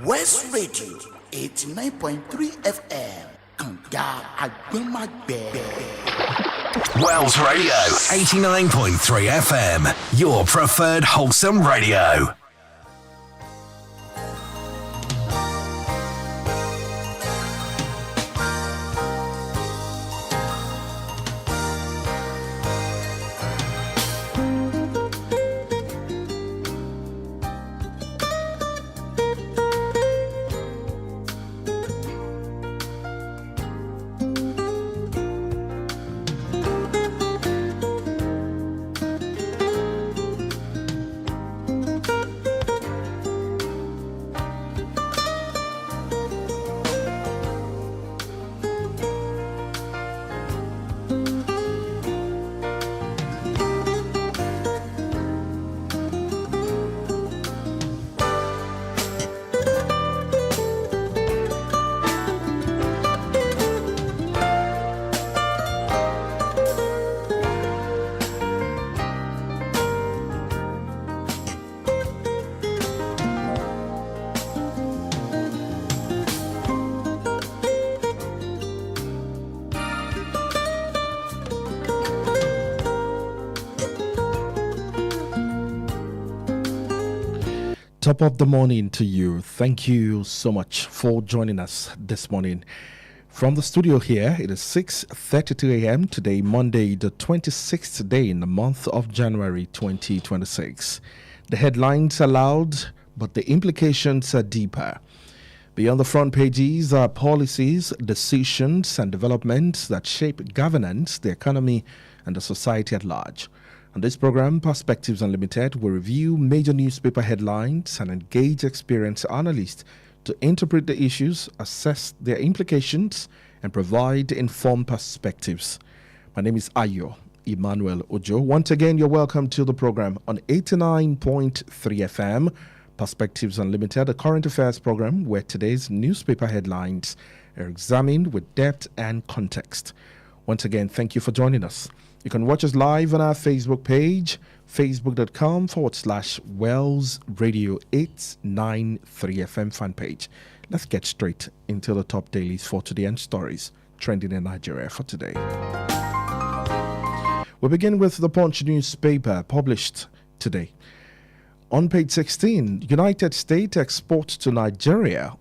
West Radio 89.3 FM. Kanga AGBONMAGBE. Wells Radio 89.3 FM. Your preferred wholesome radio. Top of the morning to you. Thank you so much for joining us this morning. From the studio here, it is 6:32 a.m. today, Monday, the 26th day in the month of January 2026. The headlines are loud, but the implications are deeper. Beyond the front pages are policies, decisions, and developments that shape governance, the economy, and the society at large. On this program, Perspectives Unlimited, will review major newspaper headlines and engage experienced analysts to interpret the issues, assess their implications, and provide informed perspectives. My name is Ayo Emmanuel Ojo. Once again, you're welcome to the program on 89.3 FM, Perspectives Unlimited, a current affairs program where today's newspaper headlines are examined with depth and context. Once again, thank you for joining us. You can watch us live on our Facebook page, facebook.com/Wells Radio 893 FM fan page. Let's get straight into the top dailies for today and stories trending in Nigeria for today. We begin with the Punch newspaper published today. On page 16, United States exports to Nigeria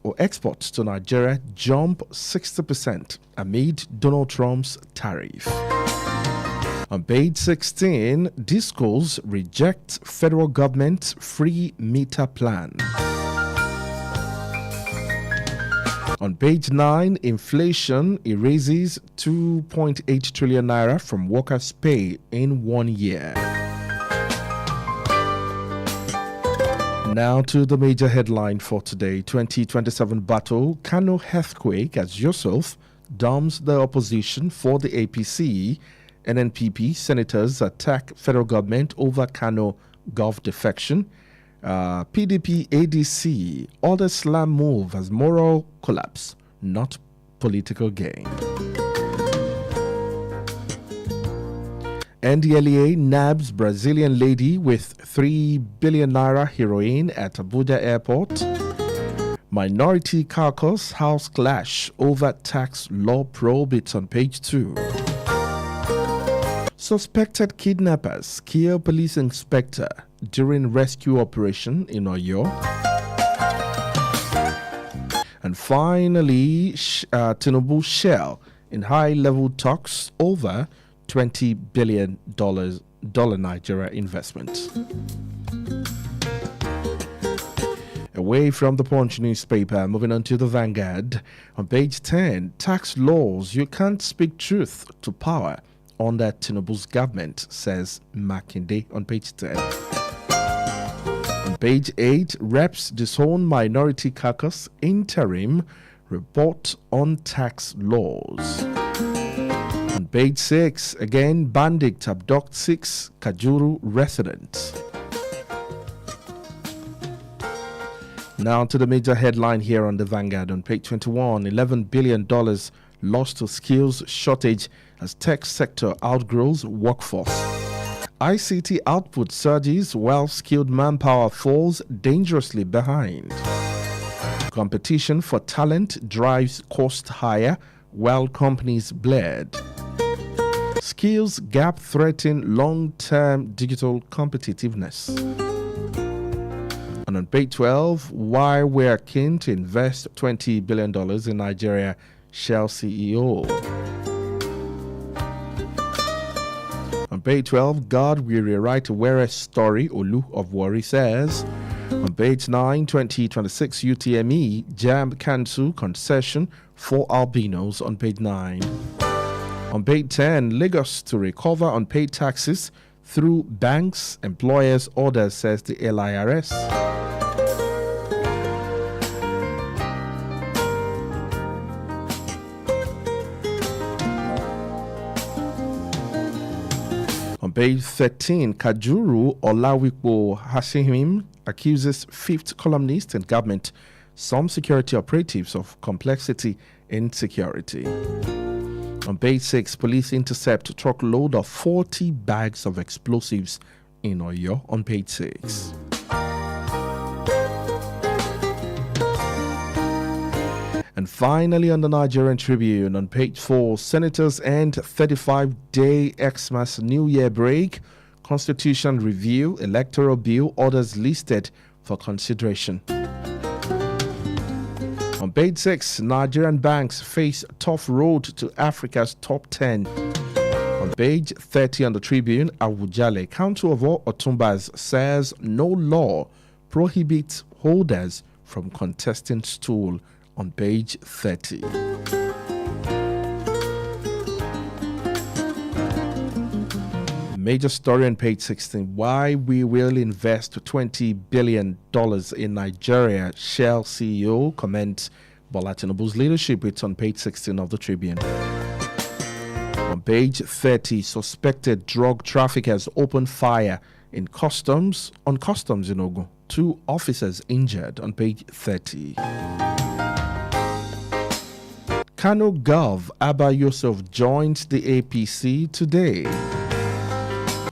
jump 60% amid Donald Trump's tariff. On page 16, Discos reject federal government's free meter plan. On page 9, inflation erases 2.8 trillion naira from workers' pay in 1 year. Now to the major headline for today. 2027 battle, Kano earthquake as Yusuf dumps the opposition for the APC. NNPP senators attack federal government over Kano Gulf defection. PDP ADC order slam move as moral collapse, not political gain. NDLEA nabs Brazilian lady with 3 billion naira heroin at Abuja airport. Minority caucus house clash over tax law probe. It's on page 2. Suspected kidnappers kill police inspector during rescue operation in Oyo. And finally, Tinubu shell in high-level talks over $20 billion Nigeria investment. Away from the Punch newspaper, moving on to the Vanguard. On page 10, tax laws, you can't speak truth to power under Tinubu's government, says Makinde on page 10. On page 8, reps disown minority caucus interim report on tax laws. On page 6, again, bandit abduct 6 Kajuru residents. Now to the major headline here on the Vanguard. On page 21, $11 billion lost to skills shortage as tech sector outgrows workforce. ICT output surges while skilled manpower falls dangerously behind. Competition for talent drives cost higher while companies bled. Skills gap threaten long-term digital competitiveness. And on page 12, why we're keen to invest $20 billion in Nigeria, Shell CEO. On page 12, God will rewrite Were's story, Olu of Warri says. On page 9, 2026 UTME, JAM cancel concession for albinos on page 9. On page 10, Lagos to recover unpaid taxes through banks, employers' orders, says the LIRS. On page 13, Kajuru Olawipo Hashim accuses fifth columnist and government, some security operatives, of complexity in security. On page 6, police intercept a truckload of 40 bags of explosives in Oyo on page 6. And finally, on the Nigerian Tribune, on page 4, senators end 35-day Xmas New Year break. Constitution review, electoral bill, orders listed for consideration. On page 6, Nigerian banks face tough road to Africa's top 10. On page 30 on the Tribune, Awujale, Council of Otumbas, says no law prohibits holders from contesting stool on page 30. Major story on page 16. Why we will invest $20 billion in Nigeria. Shell CEO comments Bola Tinubu's leadership. It's on page 16 of the Tribune. On page 30, suspected drug traffickers open fire in customs in Ogun. 2 officers injured on page 30. Kano Gov Abba Yusuf joins the APC today.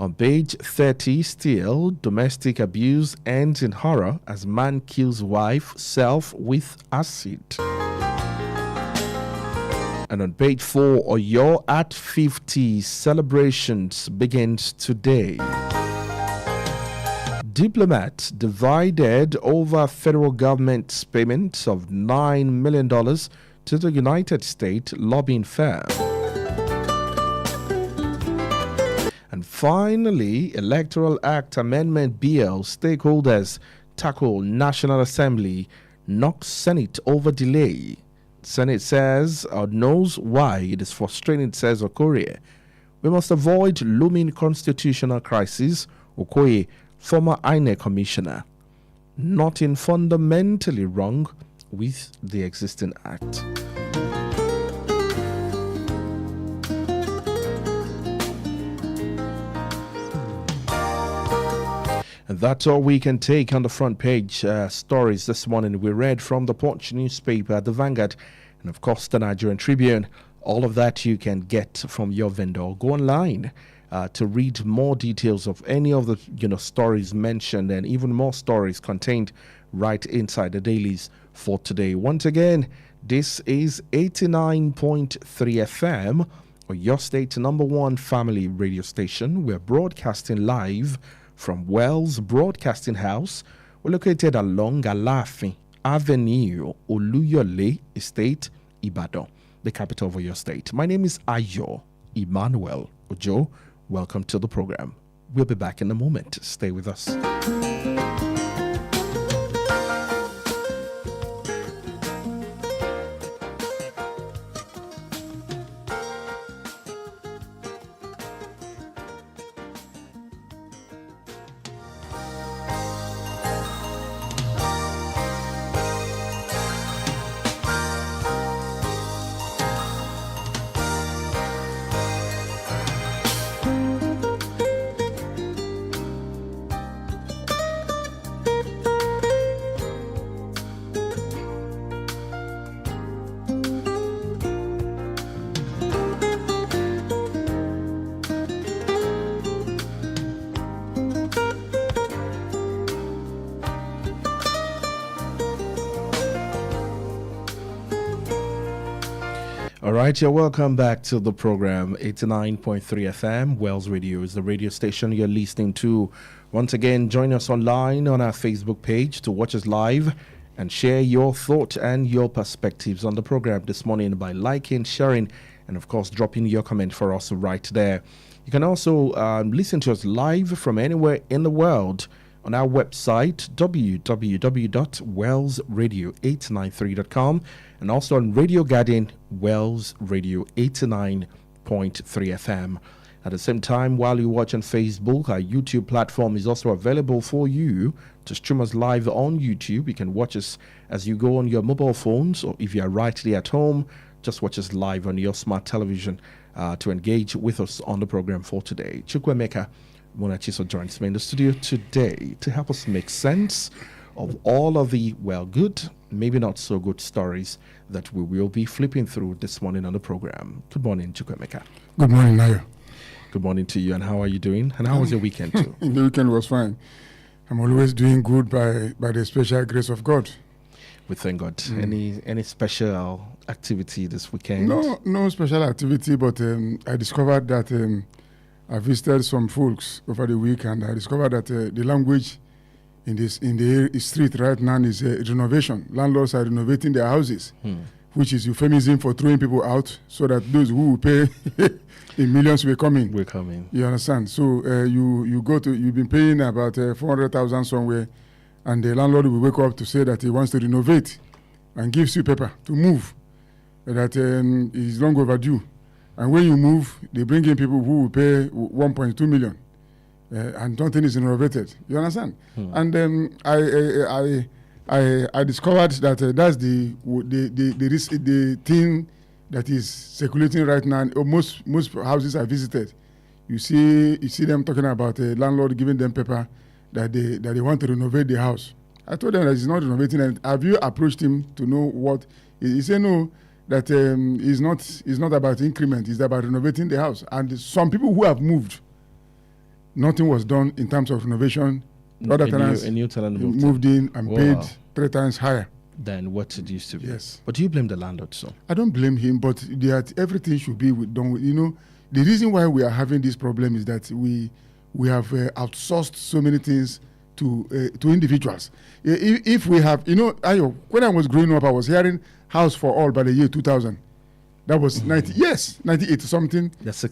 On page 30, still, domestic abuse ends in horror as man kills wife self with acid. And on page 4, Oyo at 50 celebrations begins today. Diplomats divided over federal government's payments of $9 million to the United States lobbying firm. And finally, Electoral Act Amendment Bill stakeholders tackle National Assembly, knocks Senate over delay. Senate says or knows why it is frustrating, says Okorie. We must avoid looming constitutional crisis, Okoye, former INEC commissioner. Nothing fundamentally wrong with the existing act. And that's all we can take on the front page stories this morning. We read from the Punch newspaper, the Vanguard, and of course the Nigerian Tribune. All of that you can get from your vendor. Go online to read more details of any of the stories mentioned, and even more stories contained right inside the dailies for today. Once again, this is 89.3 FM, or your state's #1 family radio station. We're broadcasting live from Wells Broadcasting House. We're located along Alafin Avenue, Oluyole Estate, Ibadan, the capital of your state. My name is Ayo Emmanuel Ojo. Welcome to the program. We'll be back in a moment. Stay with us. All right, you're welcome back to the program 89.3 FM. Wells Radio is the radio station you're listening to. Once again, join us online on our Facebook page to watch us live and share your thoughts and your perspectives on the program this morning by liking, sharing, and of course, dropping your comment for us right there. You can also listen to us live from anywhere in the world on our website, www.wellsradio893.com, and also on Radio Garden, Wells Radio 89.3 FM. At the same time, while you watch on Facebook, our YouTube platform is also available for you to stream us live on YouTube. You can watch us as you go on your mobile phones, or if you are rightly at home, just watch us live on your smart television to engage with us on the program for today. Chukwemeka Monachiso joins me in the studio today to help us make sense of all of the, well, good, maybe not so good stories that we will be flipping through this morning on the program. Good morning, Chukwemeka. Good morning, Nayo. Good morning to you, and how are you doing? And how was your weekend too? The weekend was fine. I'm always doing good by the special grace of God. We thank God. Any special activity this weekend? No special activity, but I discovered that I visited some folks over the week, and I discovered that the language in the street right now is renovation. Landlords are renovating their houses, which is euphemism for throwing people out, so that those who will pay in millions will come in. We're coming. You understand? So you've been paying about 400,000 somewhere, and the landlord will wake up to say that he wants to renovate, and gives you paper to move, that is long overdue. And when you move, they bring in people who will pay 1.2 million, and nothing is renovated. You understand? And I discovered that that's the thing that is circulating right now. Most houses I visited, you see them talking about a landlord giving them paper that they want to renovate the house. I told them that he's not renovating it. Have you approached him to know what? He said no. That is not about increment, it's about renovating the house. And some people who have moved, nothing was done in terms of renovation. Other tenants moved in and paid 3 times higher than what it used to be. Yes. But do you blame the landlord, so? I don't blame him, but everything should be done with, the reason why we are having this problem is that we have outsourced so many things to individuals. If we have, when I was growing up, I was hearing House for All by the year 2000. That was 98 something. That's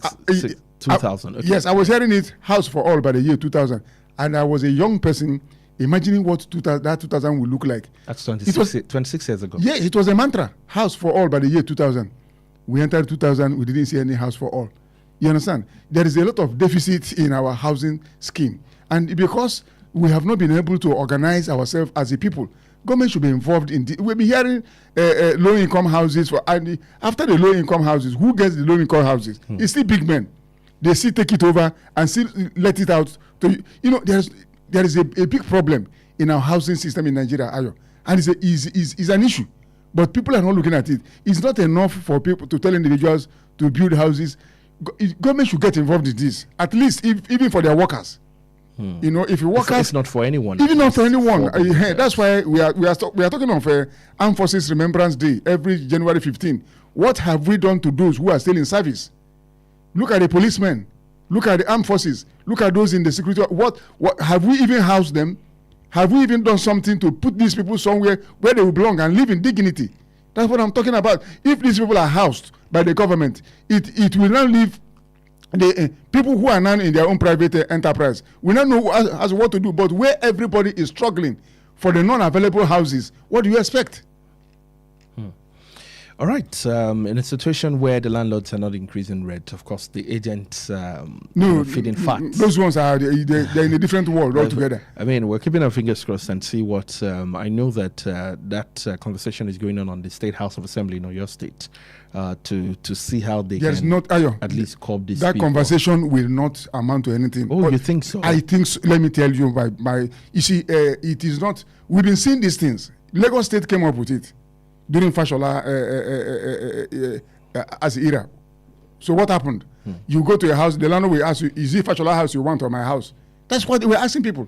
2000. Okay. Yes, I was hearing it, House for All by the year 2000. And I was a young person imagining what that 2000 would look like. That's 26 years ago. Yeah, it was a mantra, House for All by the year 2000. We entered 2000, we didn't see any house for all. You understand? There is a lot of deficit in our housing scheme. And because we have not been able to organize ourselves as a people, government should be involved in we'll be hearing low-income houses. After the low-income houses, who gets the low-income houses? It's still big men. They still take it over and still let it out. There is a big problem in our housing system in Nigeria, Ayo. And it's an issue. But people are not looking at it. It's not enough for people to tell individuals to build houses. Government should get involved in this, at least even for their workers. If you workers, it's not for anyone. Even not for anyone. That's why we are talking of Armed Forces Remembrance Day every January 15. What have we done to those who are still in service? Look at the policemen. Look at the armed forces. Look at those in the security. What have we even housed them? Have we even done something to put these people somewhere where they will belong and live in dignity? That's what I'm talking about. If these people are housed by the government, it will now leave the people who are now in their own private enterprise. We now know as what to do, but where everybody is struggling for the non-available houses, what do you expect? All right. In a situation where the landlords are not increasing rent, of course, the agents feeding fat. Those ones they're in a different world altogether. I mean, we're keeping our fingers crossed and see what. I know that that conversation is going on the State House of Assembly in Oyo State to see how they can at least curb this. That conversation will not amount to anything. Oh, you think so? I think so. Let me tell you, you see, it is not. We've been seeing these things. Lagos State came up with it during Fashola as era. So what happened? You go to a house, the landlord will ask you, is it Fashola house you want or my house? That's what we're asking people.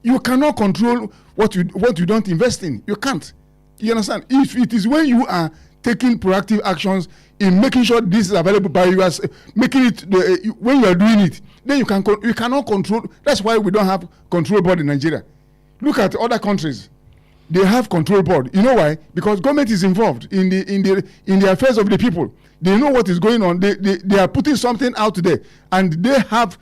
You cannot control what you don't invest in. You can't. You understand? If it is when you are taking proactive actions in making sure this is available by you as making it when you are doing it, then you cannot control. That's why we don't have control board in Nigeria. Look at other countries. They have control board. You know why? Because government is involved in the affairs of the people. They know what is going on. They are putting something out there, and they have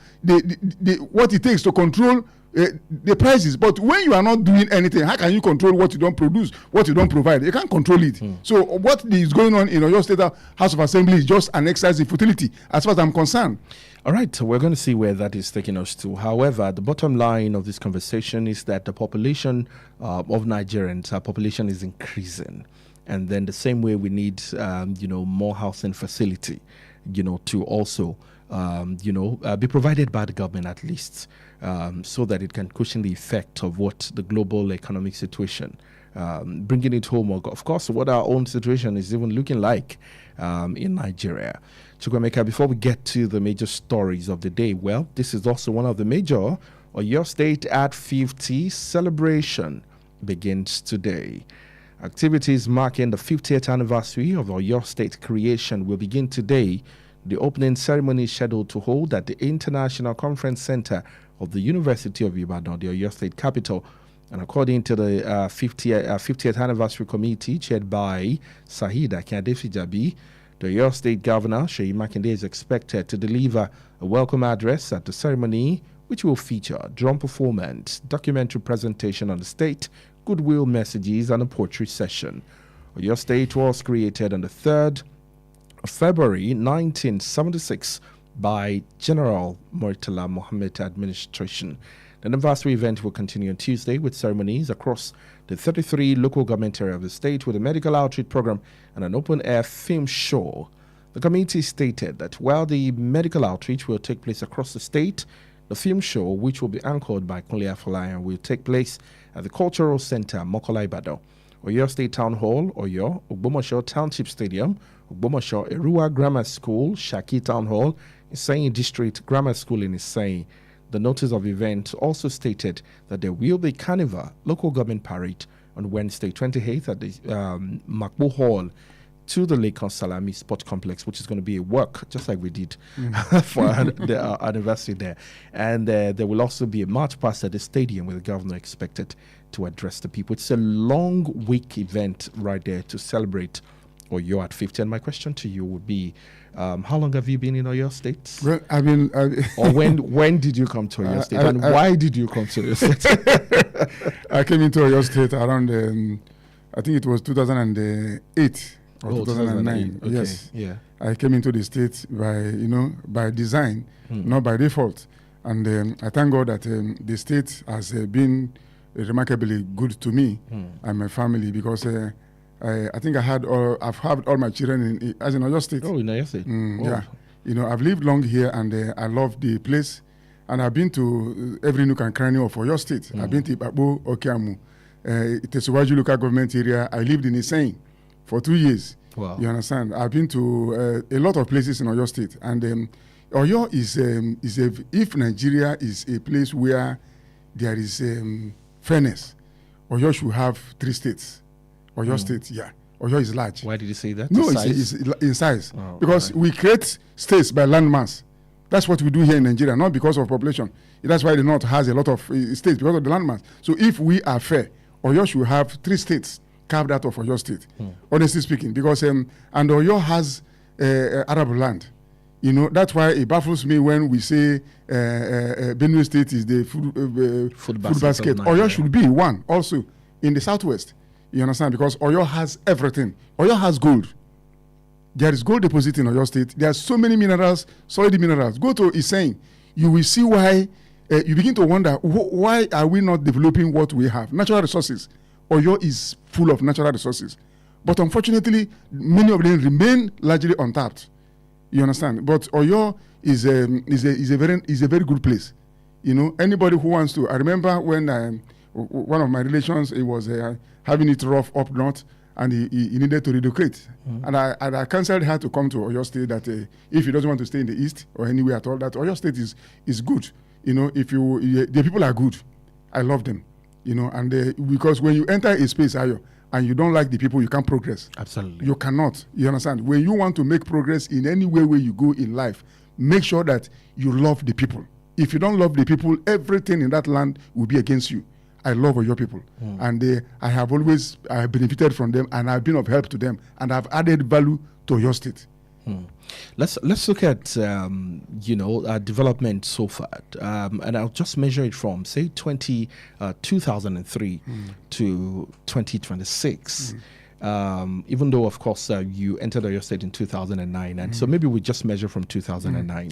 what it takes to control the prices. But when you are not doing anything, how can you control what you don't produce, what you don't provide? You can't control it. So what is going on in Oyo State House of Assembly is just an exercise in futility, as far as I'm concerned. All right, so we're going to see where that is taking us to. However, the bottom line of this conversation is that the population of Nigerians, our population is increasing. And then the same way we need, more housing facility, to also, be provided by the government at least, so that it can cushion the effect of what the global economic situation, bringing it home, of course, what our own situation is even looking like in Nigeria. Chukwemeka, before we get to the major stories of the day, well, this is also one of the major Oyo State at 50 celebration begins today. Activities marking the 50th anniversary of Oyo State creation will begin today. The opening ceremony is scheduled to hold at the International Conference Center of the University of Ibadan, the Oyo State capital. And according to the 50th anniversary committee chaired by Saheed Akinade-Fijabi, the Oyo State Governor, Seyi Makinde, is expected to deliver a welcome address at the ceremony, which will feature drum performance, documentary presentation on the state, goodwill messages, and a poetry session. Oyo State was created on the 3rd of February 1976 by General Murtala Mohammed administration. The anniversary event will continue on Tuesday with ceremonies across the 33 local government areas of the state with a medical outreach program and an open-air film show. The committee stated that while the medical outreach will take place across the state, the film show, which will be anchored by Kunle Afolayan, will take place at the Cultural Center, Mokola Ibadan, Oyo State Town Hall, Oyo, Ogbomoso Township Stadium, Ogbomoso Erua Grammar School, Shaki Town Hall, Iseyin District Grammar School in Iseyin. The notice of event also stated that there will be Carnival local government parade on Wednesday 28th at the Makbo Hall to the Lake Salami Sport Complex, which is going to be a work, just like we did for the anniversary there. And there will also be a march past at the stadium with the governor expected to address the people. It's a long week event right there to celebrate Oyo at 50. And my question to you would be, how long have you been in Oyo State? Well, or when did you come to Oyo State? And why did you come to Oyo State? I came into Oyo State around, I think it was 2008 or 2009. Okay. Yes. Yeah. I came into the state by design, not by default. And I thank God that the state has been remarkably good to me and my family, because I think I've had all my children as in Oyo State. Oh, in Oyo State. Yeah. I've lived long here, and I love the place. And I've been to every nook and cranny of Oyo State. I've been to Ibabo, Okeamu, Tesiwaju local government area. I lived in Iseyin for 2 years. Wow. You understand? I've been to a lot of places in Oyo State. And Oyo is if Nigeria is a place where there is fairness, Oyo should have 3 states. Oyo State, yeah. Oyo is large. Why did you say that? No, it's in size. Oh, because we create states by landmass. That's what we do here in Nigeria, not because of population. That's why the North has a lot of states, because of the landmass. So if we are fair, Oyo should have 3 states carved out of Oyo State, honestly speaking. Because and Oyo has Arab land. That's why it baffles me when we say Benue State is the food basket. Oyo should be one also in the southwest. You understand? Because Oyo has everything. Oyo has gold. There is gold deposit in Oyo State. There are so many minerals, solid minerals. Go to Iseyin. You will see why. You begin to wonder, why are we not developing what we have? Natural resources. Oyo is full of natural resources. But unfortunately, many of them remain largely untapped. You understand? But Oyo is a very good place. Anybody who wants to. I remember when one of my relations, he was having it rough up north, and he needed to relocate. And I counseled her to come to Oyo State, that if he doesn't want to stay in the east or anywhere at all, that Oyo State is good. The people are good. I love them. And because when you enter a space, and you don't like the people, you can't progress. Absolutely. You cannot. You understand? When you want to make progress in any way where you go in life, make sure that you love the people. If you don't love the people, everything in that land will be against you. I love your people, and I have always benefited from them, and I've been of help to them, and I've added value to your state. Let's look at development so far, and I'll just measure it from say 2003 to 2026. Even though, of course, you entered Oyo State in 2009, and so maybe we just measure from 2009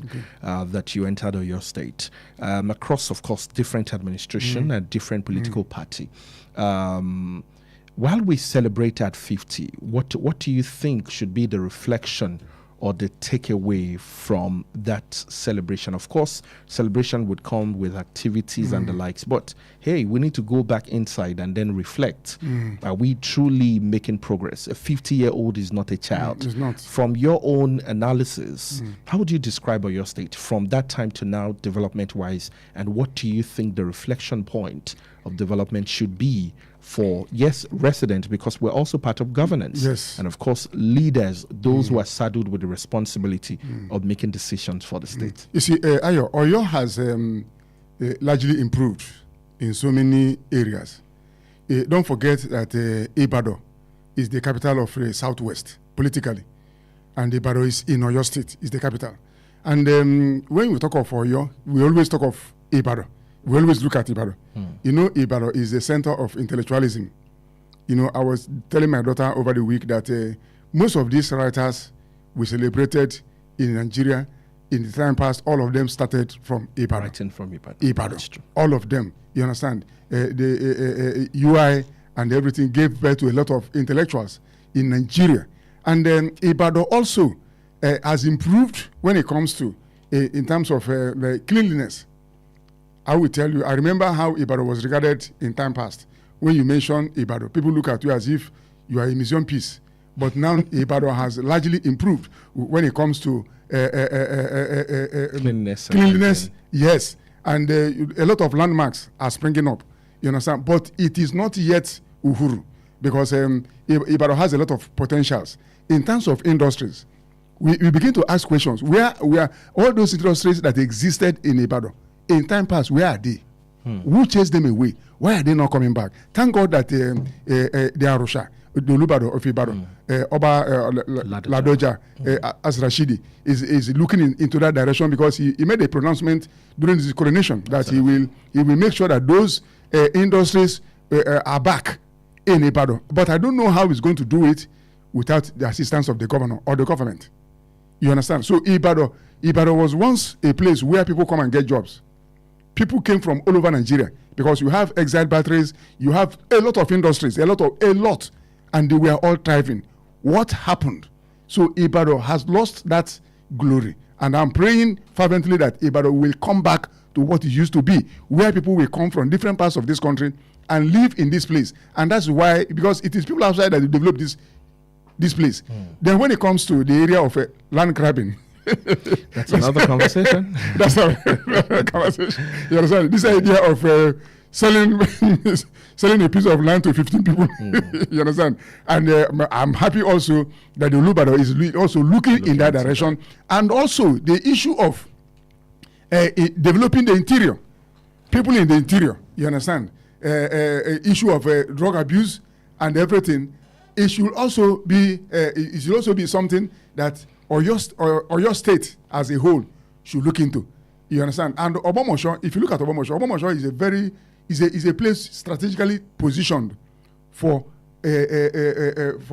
that you entered Oyo State across, of course, different administration and different political party. While we celebrate at 50, what do you think should be the reflection or the takeaway from that celebration? Of course, celebration would come with activities and the likes, but hey, we need to go back inside and then reflect. Are we truly making progress? A 50-year-old is not a child. It's not. From your own analysis, how would you describe your state from that time to now, development-wise, and what do you think the reflection point of development should be for, yes, residents, because we're also part of governance. Yes. And of course, leaders, those who are saddled with the responsibility of making decisions for the state. You see, Oyo has largely improved in so many areas. Don't forget that Ibadan is the capital of Southwest, politically. And Ibadan is in Oyo State, is the capital. And when we talk of Oyo, we always talk of Ibadan. We always look at Ibadan. You know, Ibadan is the center of intellectualism. You know, I was telling my daughter over the week that most of these writers we celebrated in Nigeria in the time past, all of them started from Ibadan. Writing from Ibadan. Ibadan. That's true. All of them. You understand? The UI and everything gave birth to a lot of intellectuals in Nigeria. And then Ibadan also has improved when it comes to, in terms of cleanliness. I will tell you, I remember how Ibadan was regarded in time past. When you mention Ibadan, people look at you as if you are a museum piece. But now Ibadan has largely improved when it comes to cleanliness. Yes. And a lot of landmarks are springing up. You understand? But it is not yet Uhuru, because Ibadan has a lot of potentials. In terms of industries, we begin to ask questions. Where all those industries that existed in Ibadan, in time past, where are they? Who chased them away? Why are they not coming back? Thank God that the Arusha, the Olubado of Ibadan, Oba Ladoja, as Rashidi, is looking into that direction, because he made a pronouncement during his coronation that he will make sure that those industries are back in Ibadan. But I don't know how he's going to do it without the assistance of the governor or the government. You understand? So Ibadan was once a place where people come and get jobs. People came from all over Nigeria, because you have exile batteries, you have a lot of industries, a lot, and they were all thriving. What happened? So Ibadan has lost that glory, and I'm praying fervently that Ibadan will come back to what it used to be, where people will come from different parts of this country and live in this place. And that's why, because it is people outside that develop this place. Then when it comes to the area of land grabbing, that's another conversation. That's another conversation. You understand? This idea of selling a piece of land to 15 people. You understand? And I'm happy also that the Olubado is also looking in that direction. And also the issue of developing the interior. People in the interior. You understand? Issue of drug abuse and everything. It should also be something that or your state as a whole should look into. You understand? And Obomosho, if you look at Obomosho is a place strategically positioned for if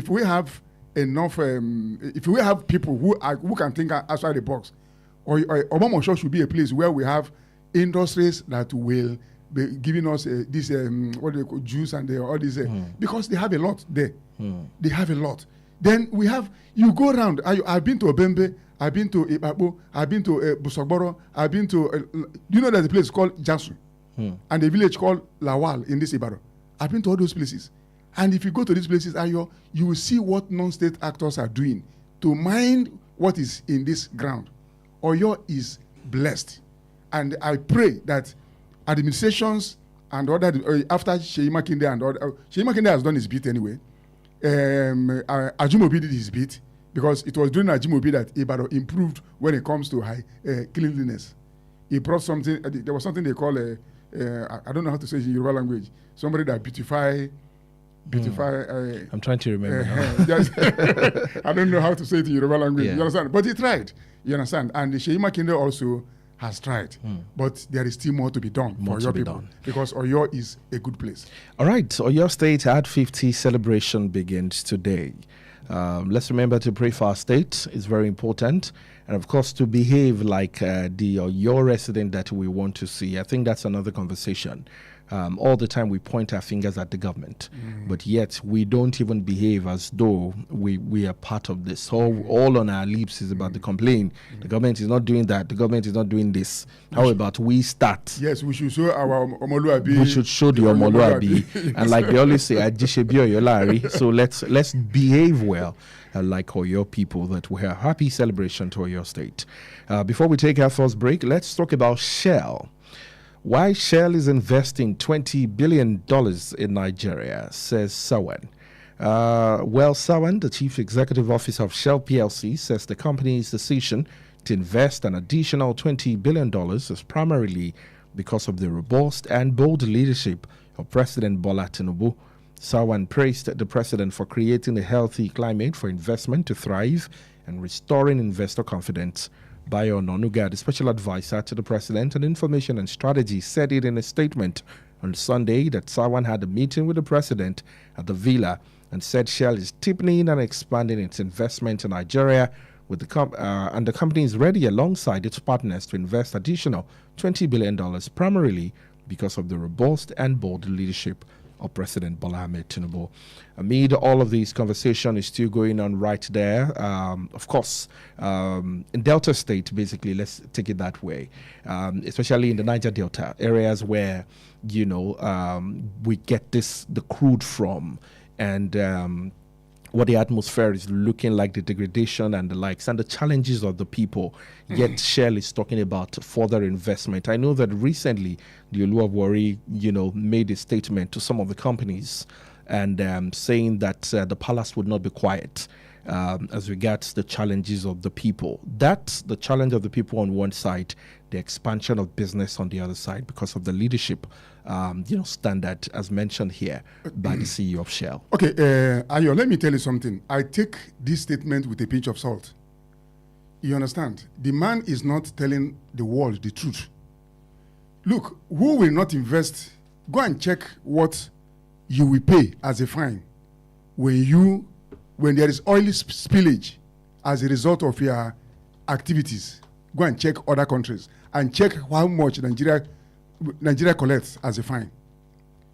we have enough if we have people who can think outside the box, or Obomosho should be a place where we have industries that will be giving us this what they call juice and all this because they have a lot there. They have a lot. Then we have, you go around, I've been to Obembe, I've been to Ibabo, I've been to Busogboro, I've been to, you know there's a place called Jasu, and a village called Lawal in this Ibadan. I've been to all those places. And if you go to these places, you will see what non-state actors are doing to mine what is in this ground. Oyo is blessed. And I pray that administrations and after Sheyi Makinde and Sheyi Makinde has done his bit anyway. Ajimobi did his bit because it was during Ajimobi that Ibadan improved when it comes to high cleanliness. He brought something. There was something they call I don't know how to say it in Yoruba language. Somebody that beautify. I'm trying to remember. I don't know how to say it in Yoruba language. Yeah. You understand? But he tried. You understand? And Sheyi Makinde also has tried, but there is still more to be done for your people because Oyo is a good place. All right, Oyo State at 50 celebration begins today. Let's remember to pray for our state. It's very important. And of course, to behave like the Oyo resident that we want to see. I think that's another conversation. All the time we point our fingers at the government, but yet we don't even behave as though we are part of this. All on our lips is about the complaint. The government is not doing that. The government is not doing this. How about we start? Yes, we should show our Omoluabi. We should show the Omoluabi. And like they always say, Ajishebi Oyolari. So let's behave well. Like Oyo people, that we have happy celebration to Oyo State. Before we take our first break, let's talk about Shell. Why Shell is investing $20 billion in Nigeria, says Sawan. Sawan, the chief executive officer of Shell PLC, says the company's decision to invest an additional $20 billion is primarily because of the robust and bold leadership of President Bola Tinubu. Sawan praised the president for creating a healthy climate for investment to thrive and restoring investor confidence. Bayo Nonuga, the special advisor to the president on information and strategy, said it in a statement on Sunday that Sawan had a meeting with the president at the villa and said Shell is deepening and expanding its investment in Nigeria with and the company is ready alongside its partners to invest additional $20 billion primarily because of the robust and bold leadership of President Bola Ahmed Tinubu. Amid all of these, conversation is still going on right there. Of course, in Delta State, basically, let's take it that way, especially in the Niger Delta, areas where, we get the crude from, and what the atmosphere is looking like, the degradation and the likes, and the challenges of the people. Yet Shell is talking about further investment. I know that recently the Olu of Warri, made a statement to some of the companies and saying that the palace would not be quiet as regards the challenges of the people. That's the challenge of the people on one side, the expansion of business on the other side because of the leadership standard as mentioned here by the CEO of Shell. Okay, Ayo, let me tell you something. I take this statement with a pinch of salt. You understand? The man is not telling the world the truth. Look, who will not invest? Go and check what you will pay as a fine when there is oil spillage as a result of your activities. Go and check other countries and check how much Nigeria collects as a fine.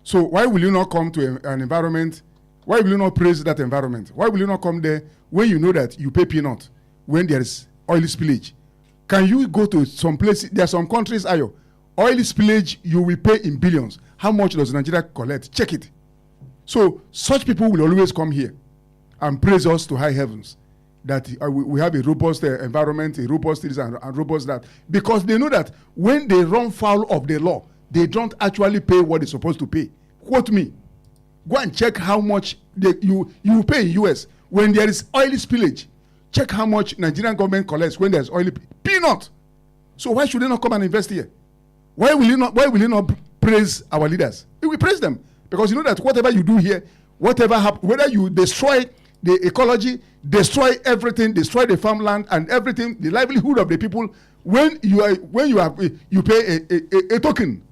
So why will you not come to an environment? Why will you not praise that environment? Why will you not come there when you know that you pay peanut when there is oil spillage? Can you go to some places? There are some countries, Ayo, oil spillage you will pay in billions. How much does Nigeria collect? Check it. So such people will always come here and praise us to high heavens that we have a robust environment, a robust this and robust that, because they know that when they run foul of the law, they don't actually pay what they're supposed to pay. Quote me. Go and check how much you pay in US when there is oil spillage. Check how much Nigerian government collects when there's oil peanut. So why should they not come and invest here? Why will you not praise our leaders? We praise them because you know that whatever you do here, whatever happens, whether you destroy the ecology, destroy everything, destroy the farmland and everything, the livelihood of the people, when you pay a token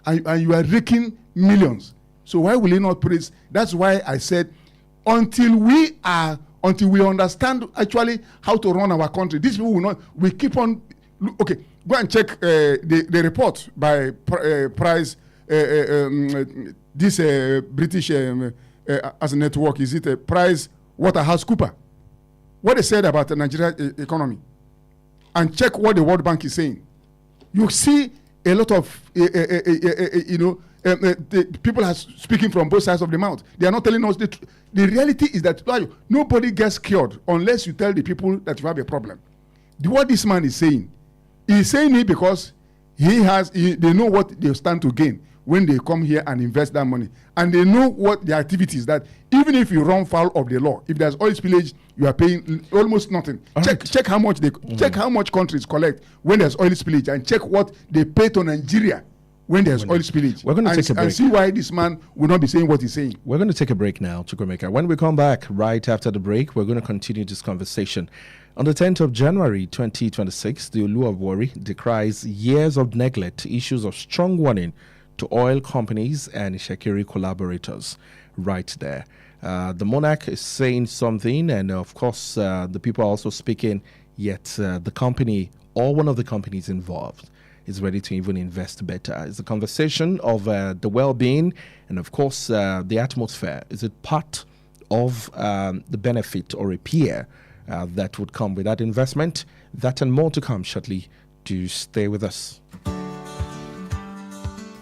and you are raking millions. So why will you not praise? That's why I said until we understand actually how to run our country, these people will not. We keep on. Okay, go and check the report by Price. This British as a network, is it a Price Waterhouse Cooper? What they said about the Nigerian economy, and check what the World Bank is saying. You see a lot of the people are speaking from both sides of the mouth. They are not telling us the truth. The reality is that nobody gets cured unless you tell the people that you have a problem. What this man is saying, he's saying it because they know what they stand to gain. when they come here and invest that money. And they know what the activities that even if you run foul of the law, if there's oil spillage, you are paying almost nothing. Check how much check how much countries collect when there's oil spillage, and check what they pay to Nigeria when there's oil spillage. We're going to take a break. And see why this man will not be saying what he's saying. We're going to take a break now, Chukwemeka. When we come back, right after the break, we're going to continue this conversation. On the 10th of January 2026, the Olu of Warri decries years of neglect, issues of strong warning to oil companies and Shekiri collaborators. Right there. The monarch is saying something, and of course, the people are also speaking, yet the company or one of the companies involved is ready to even invest better. It's a conversation of the well-being and, of course, the atmosphere. Is it part of the benefit or repair that would come with that investment? That and more to come shortly. Do stay with us.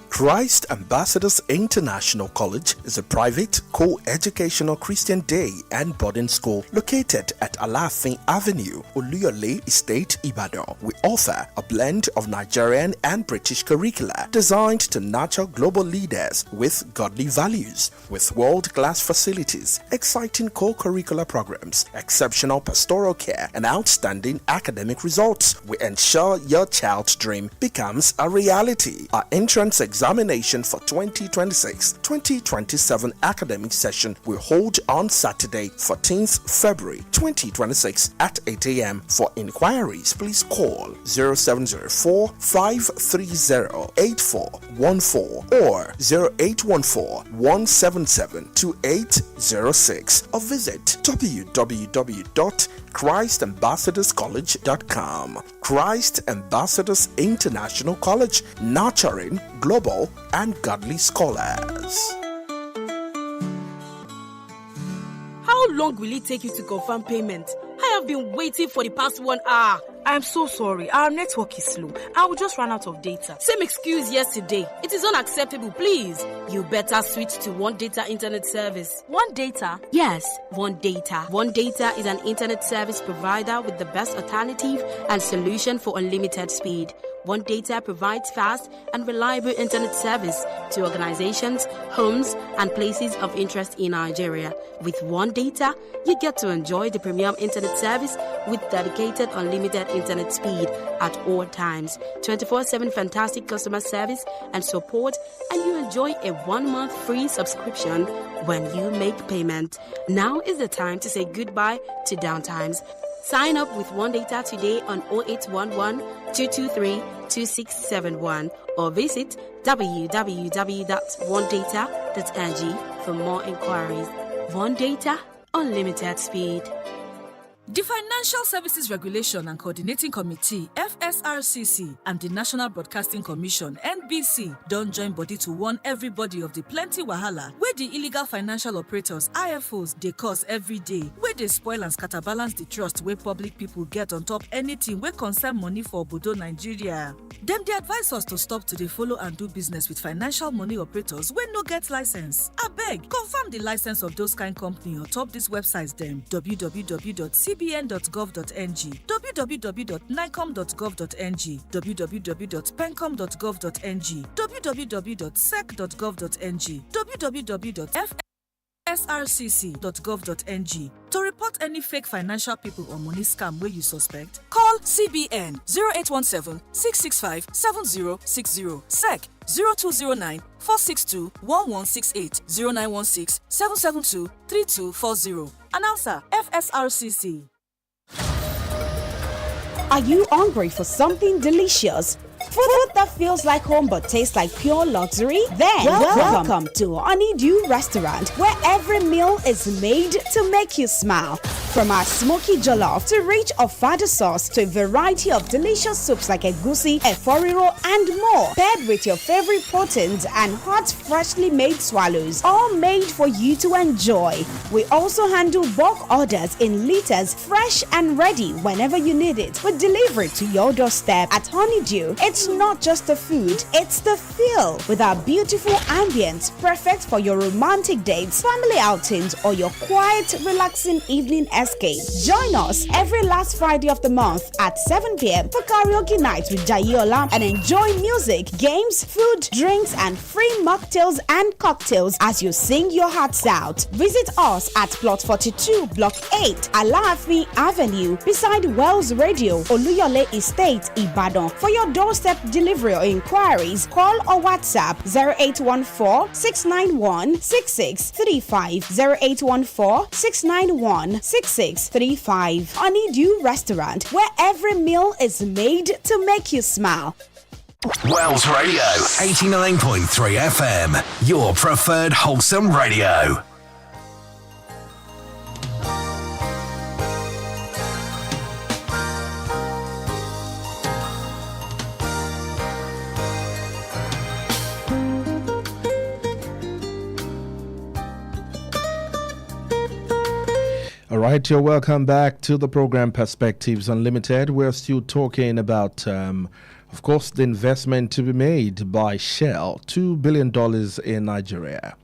Christ Ambassadors International College is a private, co-educational Christian day and boarding school located at Alafin Avenue, Oloyede Estate, Ibadan. We offer a blend of Nigerian and British curricula designed to nurture global leaders with godly values. With world-class facilities, exciting co-curricular programs, exceptional pastoral care, and outstanding academic results, we ensure your child's dream becomes a reality. Our entrance examination for 2026-2027 academic session will hold on Saturday, 14th February 2026 at 8 a.m. For inquiries, please call 0704-530-8414 or 0814-177-2806 or visit www.christambassadorscollege.com. Christ Ambassadors International College, nurturing global and godly scholars. How long will it take you to confirm payment? I have been waiting for the past 1 hour. I'm so sorry. Our network is slow. I will just run out of data. Same excuse yesterday. It is unacceptable, please. You better switch to One Data Internet Service. One Data? Yes, One Data. One Data is an internet service provider with the best alternative and solution for unlimited speed. One Data provides fast and reliable internet service to organizations, homes, and places of interest in Nigeria. With One Data, you get to enjoy the premium internet service with dedicated unlimited internet speed at all times, 24/7 fantastic customer service and support, and you enjoy a 1-month free subscription when you make payment. Now is the time to say goodbye to downtimes. Sign up with One Data today on 0811-223-2671 or visit www.onedata.ng for more inquiries. One Data, unlimited speed. The Financial Services Regulation and Coordinating Committee, FSRCC, and the National Broadcasting Commission, NBC, don't join body to warn everybody of the plenty wahala where the illegal financial operators, IFOs, they cause every day, where they spoil and scatterbalance the trust where public people get on top anything where concern money for Obodo Nigeria. Them they advise us to stop to follow and do business with financial money operators when no get license. I beg, confirm the license of those kind company on top these websites them, www.cbn.gov.ng, www.nicom.gov.ng, www.pencom.gov.ng, www.sec.gov.ng, www.srcc.gov.ng. To report any fake financial people or money scam where you suspect, call CBN 0817-665-7060, SEC 0209-462-1168, 0916-772-3240. Announcer, FSRCC. Are you hungry for something delicious? Food that feels like home but tastes like pure luxury? Then welcome to Honeydew Restaurant, where every meal is made to make you smile. From our smoky jollof to rich ofada sauce to a variety of delicious soups like egusi, eforiro, and more, paired with your favorite proteins and hot, freshly made swallows, all made for you to enjoy. We also handle bulk orders in liters, fresh and ready whenever you need it, with delivery to your doorstep. At Honeydew, it's It's not just the food, it's the feel. With our beautiful ambience, perfect for your romantic dates, family outings, or your quiet, relaxing evening escape. Join us every last Friday of the month at 7 p.m. for karaoke night with Jayola and enjoy music, games, food, drinks, and free mocktails and cocktails as you sing your hearts out. Visit us at Plot 42, Block 8, Alaafin Avenue, beside Wells Radio, Oluyole Estate, Ibadan. For your doorstep delivery or inquiries, call or WhatsApp 0814-691-6635, 0814-691-6635. Honeydew Restaurant, where every meal is made to make you smile. Wells Radio, 89.3 FM, your preferred wholesome radio. All right, you're welcome back to the program Perspectives Unlimited. We're still talking about, of course, the investment to be made by Shell, $2 billion in Nigeria.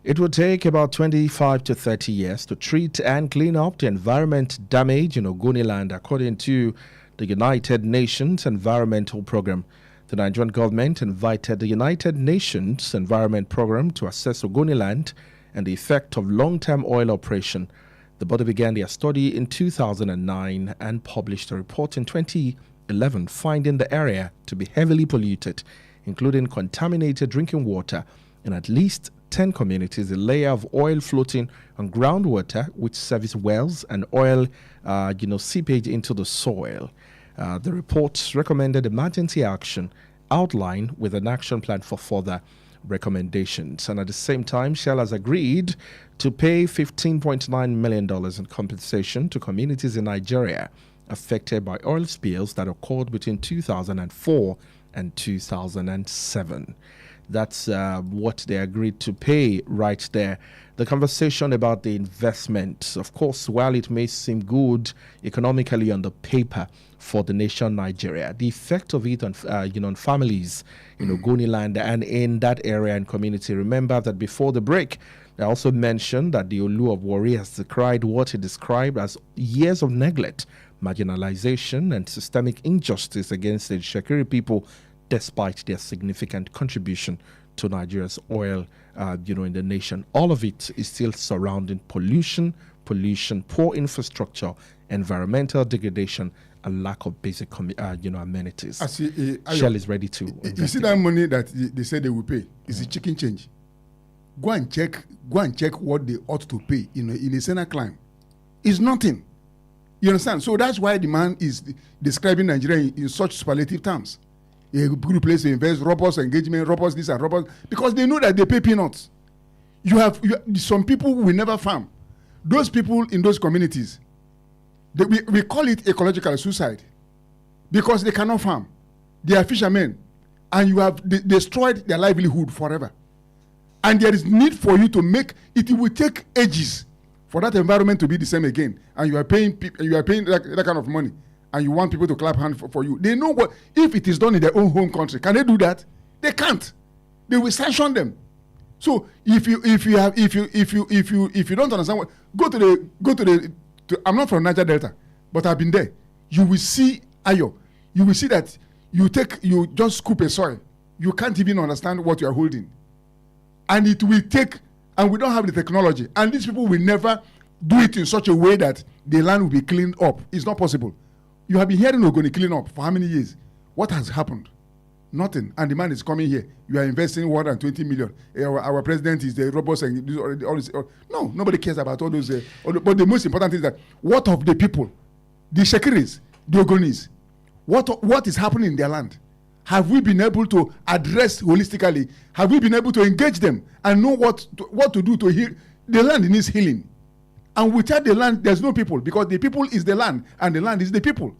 It will take about 25 to 30 years to treat and clean up the environment damage in Ogoniland, according to the United Nations Environmental Program. The Nigerian government invited the United Nations Environment Program to assess Ogoniland and the effect of long-term oil operation. The body began their study in 2009 and published a report in 2011 finding the area to be heavily polluted, including contaminated drinking water in at least 10 communities, a layer of oil floating on groundwater which service wells, and oil seepage into the soil. The report recommended emergency action outlined with an action plan for further recommendations. And at the same time, Shell has agreed to pay $15.9 million in compensation to communities in Nigeria affected by oil spills that occurred between 2004 and 2007. That's what they agreed to pay right there. The conversation about the investment, of course, while it may seem good economically on the paper for the nation Nigeria, the effect of it on on families in Ogoniland and in that area and community. Remember that before the break, I also mentioned that the Olu of Warri has decried what he described as years of neglect, marginalization, and systemic injustice against the Shekiri people, despite their significant contribution to Nigeria's oil, in the nation. All of it is still surrounding pollution, poor infrastructure, environmental degradation, and lack of basic, amenities. Shell is ready to. You see that money that they said they will pay is a chicken change. Go and check what they ought to pay in a Senate climb. It's nothing. You understand? So that's why the man is describing Nigeria in such superlative terms. A good place to invest, robust engagement, robust this and robust, because they know that they pay peanuts. You have some people who will never farm. Those people in those communities, we call it ecological suicide because they cannot farm. They are fishermen, and you have destroyed their livelihood forever. And there is need for you to make it. Will take ages for that environment to be the same again. And you are paying that kind of money, and you want people to clap hands for you. They know what if it is done in their own home country. Can they do that? They can't. They will sanction them. So if you don't understand what, go to the. I'm not from Niger Delta, but I've been there. You will see Ayo. You will see that you just scoop a soil. You can't even understand what you are holding. And it will take, and we don't have the technology. And these people will never do it in such a way that the land will be cleaned up. It's not possible. You have been hearing we're going to clean up for how many years? What has happened? Nothing. And the man is coming here. You are investing 120 million. Our president is the robust and all this. No, nobody cares about all those. But the most important thing is that what of the people, the Shekiris, the Ogonis, what is happening in their land? Have we been able to address holistically? Have we been able to engage them and know what to do to heal? The land needs healing. And without the land, there's no people, because the people is the land and the land is the people.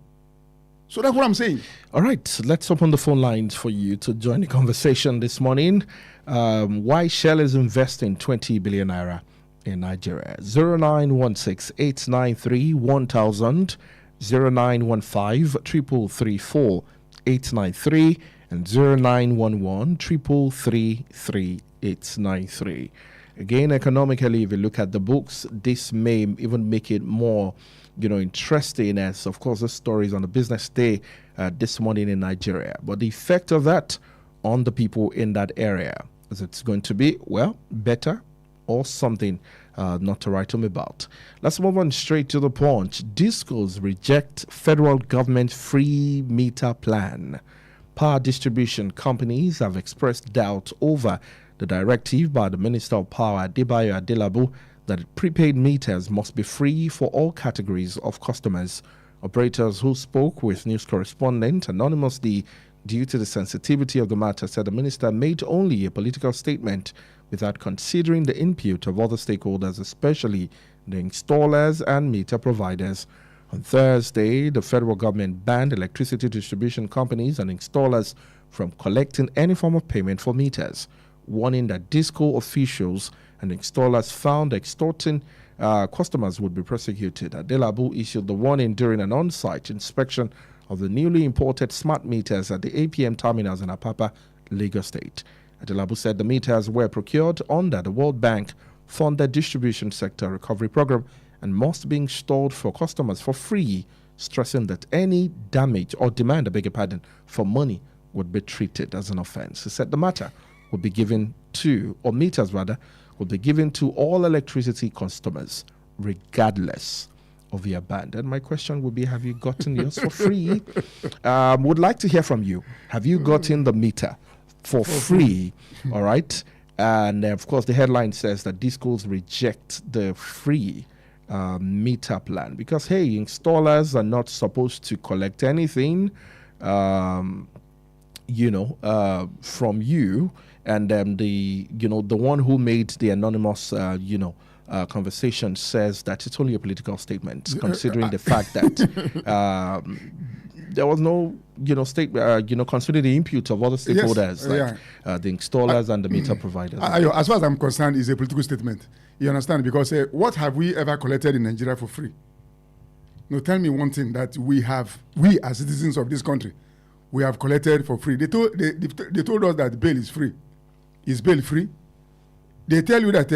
So that's what I'm saying. All right, let's open the phone lines for you to join the conversation this morning. Why Shell is investing 20 billion naira in Nigeria? 0916-893-1000, 0915-334 893 and 0911 333 893. Again, economically, if you look at the books, this may even make it more, interesting, as of course the story is on the business day this morning in Nigeria. But the effect of that on the people in that area, is it's going to be, better or something not to write home about. Let's move on straight to the punch. Discos reject federal government free meter plan. Power distribution companies have expressed doubt over the directive by the Minister of Power, Adedamola, that prepaid meters must be free for all categories of customers. Operators who spoke with news correspondent anonymously due to the sensitivity of the matter said the minister made only a political statement without considering the input of other stakeholders, especially the installers and meter providers. On Thursday, the federal government banned electricity distribution companies and installers from collecting any form of payment for meters, warning that DISCO officials and installers found extorting customers would be prosecuted. Adedamola issued the warning during an on-site inspection of the newly imported smart meters at the APM terminals in Apapa, Lagos State. Adedamola said the meters were procured under the World Bank funded distribution sector recovery program and must be installed for customers for free, stressing that any damage or demand, for money would be treated as an offense. He said the matter would be given to, or meters rather, would be given to all electricity customers, regardless of their band. And my question would be, have you gotten yours for free? Would like to hear from you. Have you gotten the meter for free? All right. And of course, the headline says that these schools reject the free meter plan because, hey, installers are not supposed to collect anything, from you. And the one who made the anonymous, conversation says that it's only a political statement, considering the fact that there was no, considering the input of other stakeholders, the installers and the meter providers. As far as I'm concerned, it's a political statement. You understand? Because what have we ever collected in Nigeria for free? No, tell me one thing that we as citizens of this country, we have collected for free. They told us that bail is free. Is bail free? They tell you that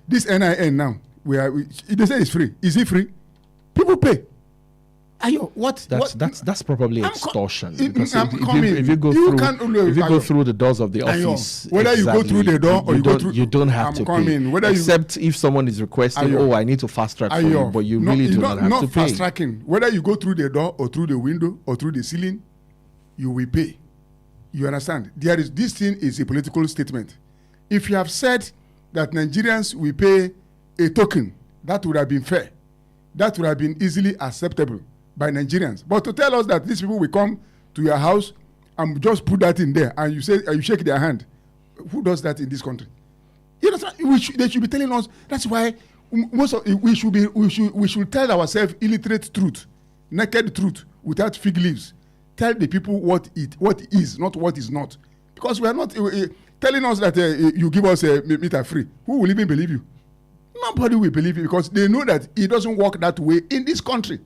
this NIN now, they say it's free. Is it free? People pay. That's probably extortion. Because if you go through the doors of the office, whether you go through the door or you don't have to pay. Except if someone is requesting, I need to fast track for you, but you really do not have to pay. Not fast tracking. Whether you go through the door or through the window or through the ceiling, you will pay. You understand? This thing is a political statement. If you have said that Nigerians will pay a token, that would have been fair. That would have been easily acceptable by Nigerians. But to tell us that these people will come to your house and just put that in there and you shake their hand, who does that in this country? You understand? They should be telling us. That's why we should tell ourselves illiterate truth, naked truth, without fig leaves. Tell the people what is, not what is not. Because we are not telling us that you give us a meter free. Who will even believe you? Nobody will believe you because they know that it doesn't work that way in this country.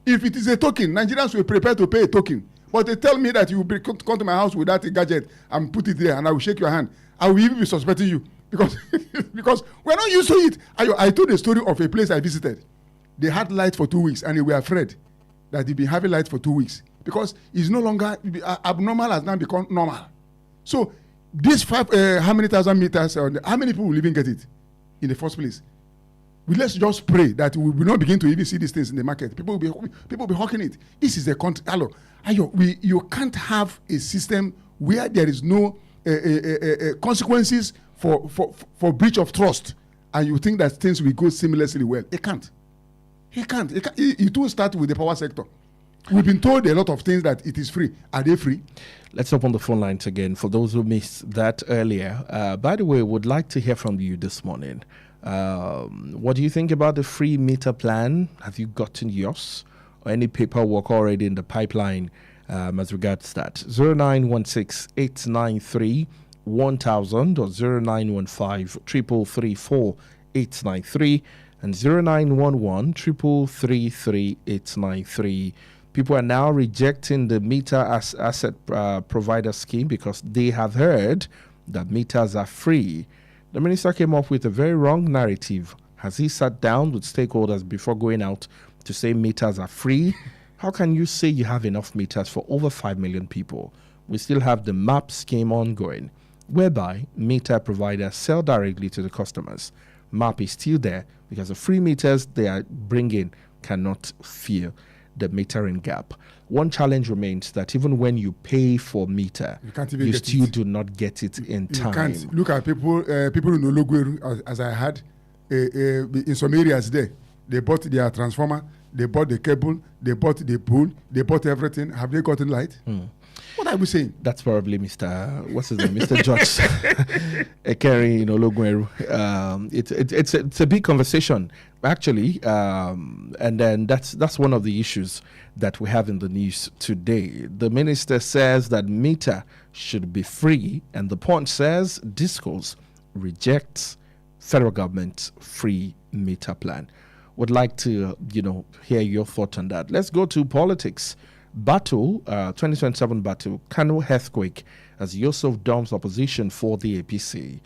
If it is a token, Nigerians will prepare to pay a token. But they tell me that you will come to my house with that gadget and put it there and I will shake your hand. I will even be suspecting you because we're not used to it. I told the story of a place I visited. They had light for 2 weeks and they were afraid that they'd be having light for 2 weeks because it's no longer abnormal, has now become normal. So this how many thousand meters, how many people will even get it in the first place? Let's just pray that we will not begin to even see these things in the market. People will be hawking it. This is a country. You can't have a system where there is no consequences for breach of trust, and you think that things will go seamlessly well. It can't. It will start with the power sector. We've been told a lot of things that it is free. Are they free? Let's open the phone lines again for those who missed that earlier. By the way, would like to hear from you this morning. What do you think about the free meter plan? Have you gotten yours? Or any paperwork already in the pipeline as regards that? 0916-893-1000 or 0915-333-4893 and 0911-333-893. People are now rejecting the meter as asset provider scheme because they have heard that meters are free. The minister came up with a very wrong narrative. Has he sat down with stakeholders before going out to say meters are free? How can you say you have enough meters for over 5 million people? We still have the MAP scheme ongoing, whereby meter providers sell directly to the customers. MAP is still there because the free meters they are bringing cannot fill the metering gap. One challenge remains that even when you pay for meter, you still do not get it in time. You can't. Look at people in Oloyede, as I had, in some areas there. They bought their transformer, they bought the cable, they bought the pole, they bought everything. Have they gotten light? What are we saying? That's probably Mr. What's his name? Mr. George Ekeri in Oloyede. It's a big conversation, actually, and then that's one of the issues that we have in the news today. The minister says that meter should be free, and the Punch says Discos rejects federal government's free meter plan. Would like to hear your thought on that. Let's go to politics. Battle, 2027 battle, Kano earthquake as Yusuf dumps opposition for the APC.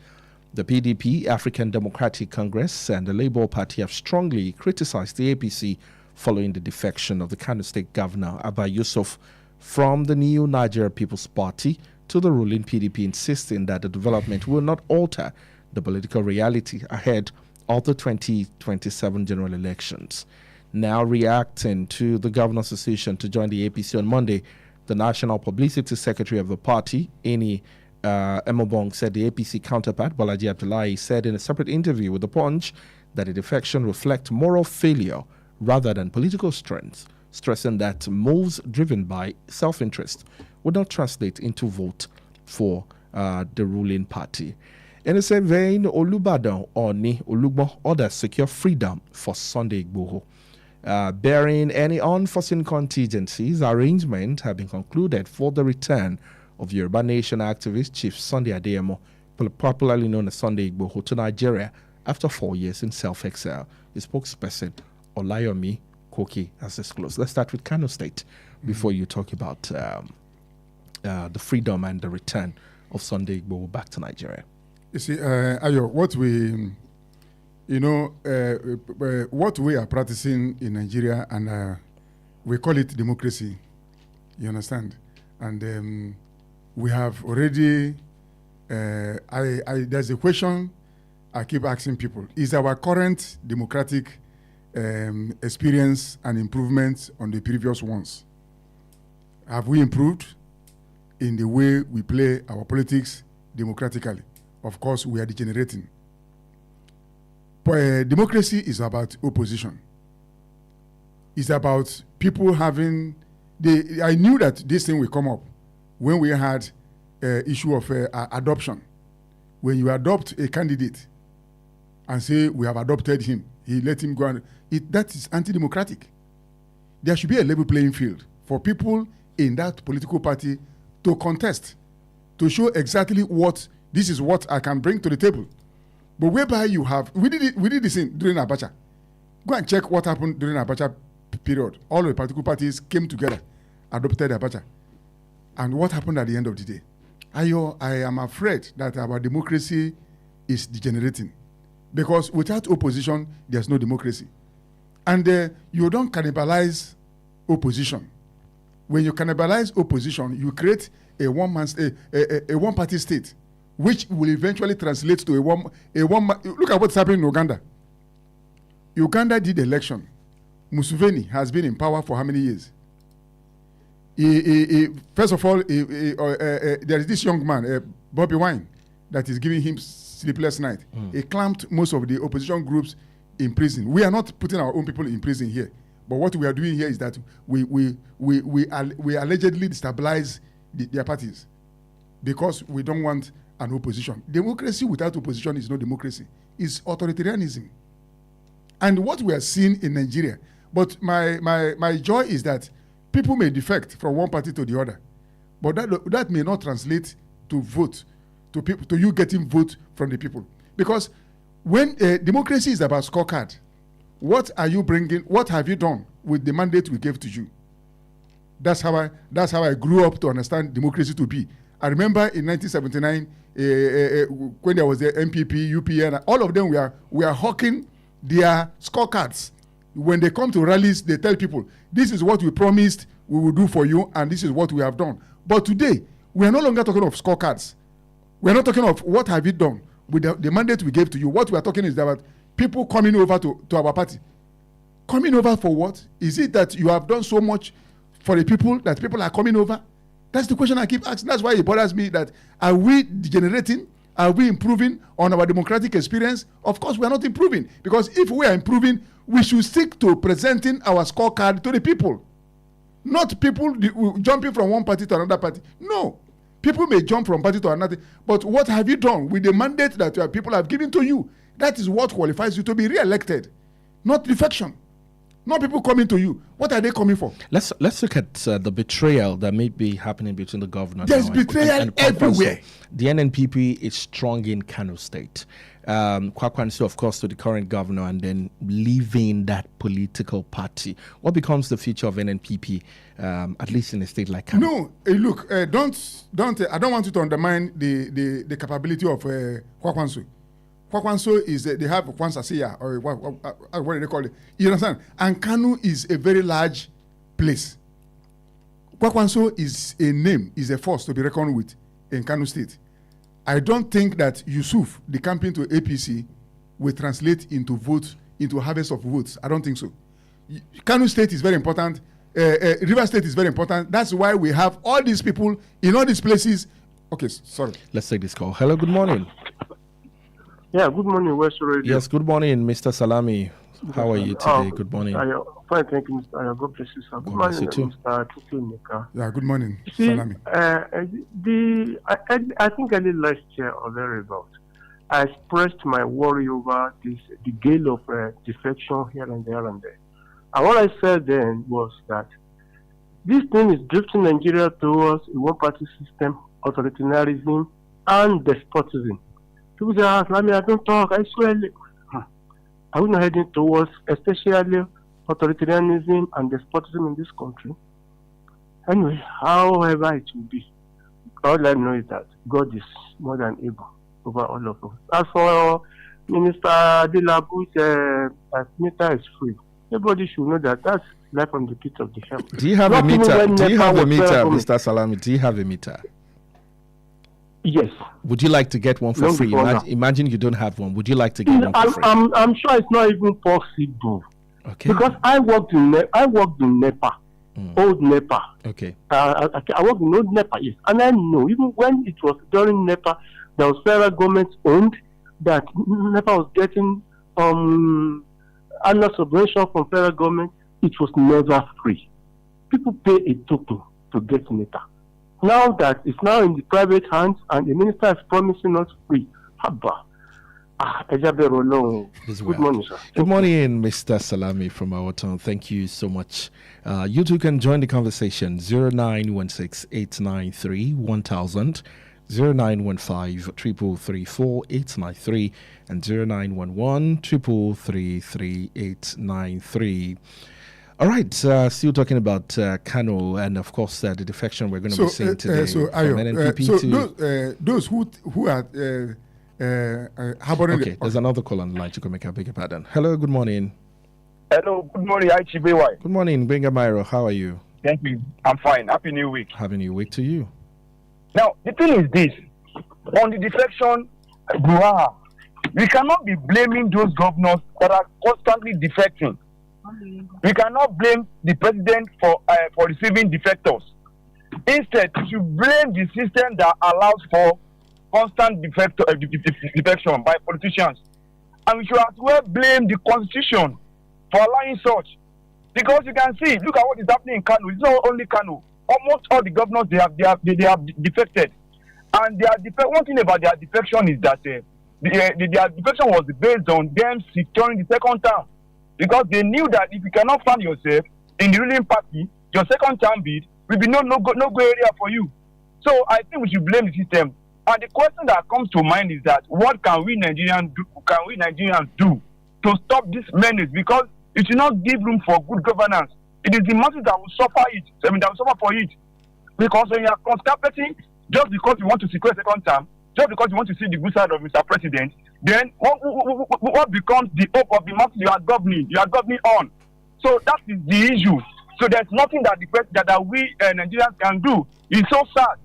The PDP, African Democratic Congress, and the Labour Party have strongly criticized the APC following the defection of the Kano State Governor, Abba Yusuf, from the new Nigeria People's Party to the ruling PDP, insisting that the development will not alter the political reality ahead of the 2027 general elections. Now reacting to the governor's decision to join the APC on Monday, the National Publicity Secretary of the party, Eni Emobong, said the APC counterpart, Bolaji Abdullahi, said in a separate interview with The Punch that the defection reflects moral failure rather than political strength, stressing that moves driven by self-interest would not translate into vote for the ruling party. In the same vein, Olubadan Oni Olugbo orders secure freedom for Sunday Igboho. Bearing any unforeseen contingencies, arrangements have been concluded for the return of Yoruba Nation activist Chief Sunday Adedamola, popularly known as Sunday Igboho, to Nigeria after 4 years in self-exile. His spokesperson, Olayomi Koki, has disclosed. Let's start with Kano State before you talk about the freedom and the return of Sunday Igboho back to Nigeria. You see, Ayo, what we are practicing in Nigeria, and we call it democracy, you understand? And we have already, there's a question I keep asking people. Is our current democratic experience an improvement on the previous ones? Have we improved in the way we play our politics democratically? Of course, we are degenerating. But democracy is about opposition. It's about people having I knew that this thing will come up when we had issue of adoption. When you adopt a candidate and say we have adopted him, he let him go, and that is anti-democratic. There should be a level playing field for people in that political party to contest, to show exactly this is what I can bring to the table. But whereby we did this during Abacha. Go and check what happened during Abacha period. All the political parties came together, adopted Abacha. And what happened at the end of the day? I am afraid that our democracy is degenerating. Because without opposition, there's no democracy. And you don't cannibalize opposition. When you cannibalize opposition, you create a one-party state, which will eventually translate to a one. Look at what's happening in Uganda. Uganda did election. Museveni has been in power for how many years? First of all, there is this young man, Bobby Wine, that is giving him sleepless night. He clamped most of the opposition groups in prison. We are not putting our own people in prison here, but what we are doing here is that we allegedly destabilize their parties because we don't want an opposition. Democracy without opposition is no democracy. It's authoritarianism. And what we are seeing in Nigeria, but my joy is that people may defect from one party to the other, but that may not translate to vote, to you getting vote from the people. Because when democracy is about scorecard, what are you bringing? What have you done with the mandate we gave to you? That's how I grew up to understand democracy to be. I remember in 1979 when there was the MPP, UPN, all of them were hawking their scorecards. When they come to rallies, they tell people, this is what we promised we will do for you, and this is what we have done. But today, we are no longer talking of scorecards. We are not talking of what have you done with the mandate we gave to you. What we are talking is about people coming over to our party. Coming over for what? Is it that you have done so much for the people that people are coming over? That's the question I keep asking. That's why it bothers me that are we degenerating? Are we improving on our democratic experience? Of course, we are not improving, because if we are improving, we should stick to presenting our scorecard to the people. Not people jumping from one party to another party. No. People may jump from party to another, but what have you done with the mandate that your people have given to you? That is what qualifies you to be re-elected, not defection. Not people coming to you. What are they coming for? Let's look at the betrayal that may be happening between the governor. There's betrayal everywhere. The NNPP is strong in Kano State. Kwakwanso, of course, to the current governor, and then leaving that political party. What becomes the future of NNPP, at least in a state like Kano? No, look, don't. I don't want you to undermine the capability of Kwakwanso. Kwakwanso is, they have Kwansasia, or what do they call it? You understand? And Kano is a very large place. Kwakwanso is a name, is a force to be reckoned with in Kano State. I don't think that Yusuf, the campaign to APC, will translate into votes, into harvest of votes. I don't think so. Kano State is very important. River State is very important. That's why we have all these people in all these places. Okay, sorry. Let's take this call. Hello, good morning. Yeah, good morning, West Radio. Yes, good morning, Mr. Salami. How are you today? Good morning. Fine, thank you, Mr. God bless you, sir. Good morning, Mr. Tutunika. Yeah, good morning, Salami. I think early last year or thereabout, I expressed my worry over the gale of defection here and there and there. And what I said then was that this thing is drifting Nigeria towards a one-party system, authoritarianism, and despotism. People say, I don't talk, I swear. Are we not heading towards, especially authoritarianism and despotism in this country? Anyway, however it will be, all I know is that God is more than able over all of us. As for Minister Adelabu's meter is free. Everybody should know that that's life from the pit of the hell. Do you have a meter? Do you have a meter, Mr. Salami? Do you have a meter? Yes. Would you like to get one for free? Imagine you don't have one. Would you like to get one for free? I'm sure it's not even possible. Okay. Because I worked in NEPA, old NEPA. Okay. I worked in old NEPA, yes. And I know, even when it was during NEPA, there was federal government owned, that NEPA was getting annual subvention from federal government. It was never free. People pay a token to get NEPA. Now that it's now in the private hands and the minister is promising us free. Haba. Good morning, sir. Good morning, Mr. Salami from our town. Thank you so much. You too can join the conversation. 0916-893-1000, 0915-333-4893, and 0911-333-3893. All right, still talking about Kano and, of course, the defection we're going to be seeing today from NNPP those who are harboring... Okay, there's another call on the line. You can make a bigger pardon. Hello, good morning. Hello, good morning, AGBEYEWO. Good morning, Benga Myro. How are you? Thank you. I'm fine. Happy New Week. Happy New Week to you. Now, the thing is this. On the defection, we cannot be blaming those governors that are constantly defecting. We cannot blame the president for receiving defectors. Instead, we should blame the system that allows for constant defection by politicians. And we should as well blame the constitution for allowing such. Because you can see, look at what is happening in Kano. It's not only Kano. Almost all the governors, they have defected. And one thing about their defection is that their defection was based on them securing the second term. Because they knew that if you cannot find yourself in the ruling party, your second term bid will be no go area for you. So I think we should blame the system. And the question that comes to mind is that what can we Nigerians do to stop this menace? Because it should not give room for good governance. It is the masses that will suffer it. I mean, that will suffer for it. Because when you are conscripting, just because you want to secure a second term, just because you want to see the good side of Mr. President, then what becomes the hope of the masses you are governing? You are governing on. So that is the issue. So there's nothing that that we Nigerians can do. It's so sad.